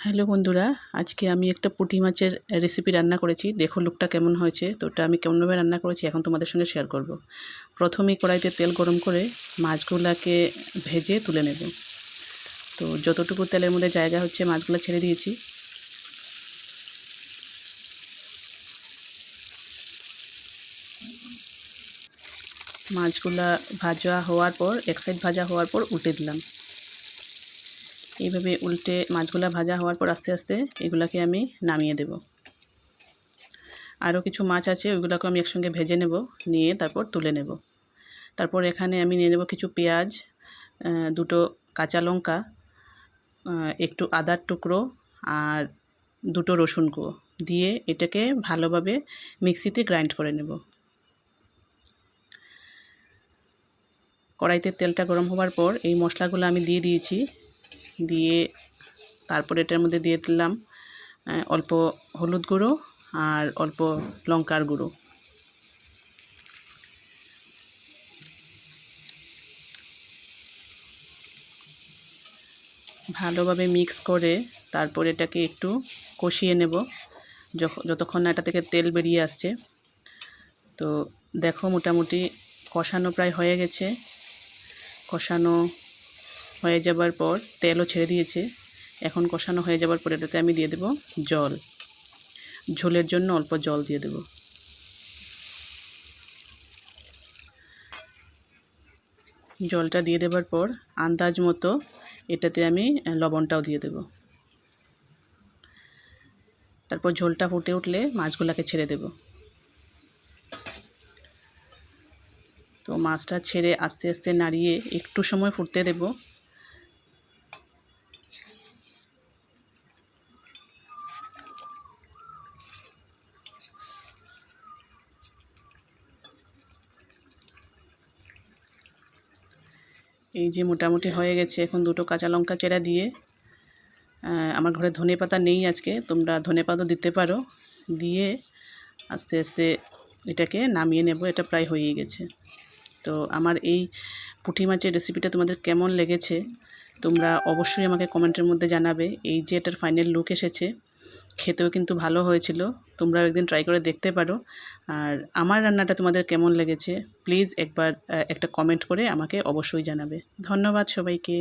Hello বন্ধুরা, আজকে আমি একটা পুঁটি মাছের রেসিপি রান্না করেছি। দেখো লুকটা কেমন হয়েছে। তো ওটা আমি কেমনভাবে রান্না করেছি এখন তোমাদের সঙ্গে শেয়ার করব। প্রথমেই কড়াইতে তেল গরম করে মাছগুলোকে ভেজে তুলে নেব। তো যতটুকু তেলের মধ্যে জায়গা হচ্ছে মাছগুলো ছেড়ে দিয়েছি। মাছগুলা ভাজা হওয়ার পর এক সাইড ভাজা হওয়ার পর উল্টে দিলাম। এইভাবে উল্টে মাছগুলা ভাজা হওয়ার পর আস্তে আস্তে এগুলাকে আমি নামিয়ে দেব। আরও কিছু মাছ আছে, ওইগুলোকে আমি একসঙ্গে ভেজে নেব, নিয়ে তারপর তুলে নেব। তারপর এখানে আমি নিয়ে নেব কিছু পেঁয়াজ, দুটো কাঁচা লঙ্কা, একটু আদার টুকরো আর দুটো রসুন কুঁয়ো দিয়ে এটাকে ভালোভাবে মিক্সিতে গ্রাইন্ড করে নেব। কড়াইতে তেলটা গরম হওয়ার পর এই মশলাগুলো আমি দিয়ে দিয়েছি। দিয়ে তারপর এটার মধ্যে দিয়ে দিলাম অল্প হলুদ গুঁড়ো আর অল্প লঙ্কার গুঁড়ো। ভালোভাবে মিক্স করে তারপর এটাকে একটু কষিয়ে নেব যতক্ষণ না এটা থেকে তেল বেরিয়ে আসছে। তো দেখো মোটামুটি কষানো প্রায় হয়ে গেছে। কষানো হয়ে যাবার পর তেলও ছেড়ে দিয়েছে। এখন কষানো হয়ে যাবার পর এটাতে আমি দিয়ে দেব জল। ঝোলের জন্য অল্প জল দিয়ে দেব। জলটা দিয়ে দেবার পর আন্দাজ মতো এটাতে আমি লবণটাও দিয়ে দেব। তারপর ঝোলটা ফুটে উঠলে মাছগুলোকে ছেড়ে দেব। তো মাছটা ছেড়ে আস্তে আস্তে নাড়িয়ে একটু সময় ফুটতে দেব। এই যে মোটামুটি হয়ে গেছে। এখন দুটো কাঁচা লঙ্কা চেরা দিয়ে, আমার ঘরে ধনেপাতা নেই আজকে, তোমরা ধনেপাতা দিতে পারো, দিয়ে আস্তে আস্তে এটাকে নামিয়ে নেব। এটা প্রায় হয়েই গেছে। তো আমার এই পুঁটি মাছের রেসিপিটা তোমাদের কেমন লেগেছে তোমরা অবশ্যই আমাকে কমেন্টের মধ্যে জানাবে। এই যে এটার ফাইনাল লুক এসেছে, খেতেও কিন্তু ভালো হয়েছিল। তোমরাও একদিন ট্রাই করে দেখতে পারো। আর আমার রান্নাটা তোমাদের কেমন লেগেছে প্লিজ একবার একটা কমেন্ট করে আমাকে অবশ্যই জানাবে। ধন্যবাদ সবাইকে।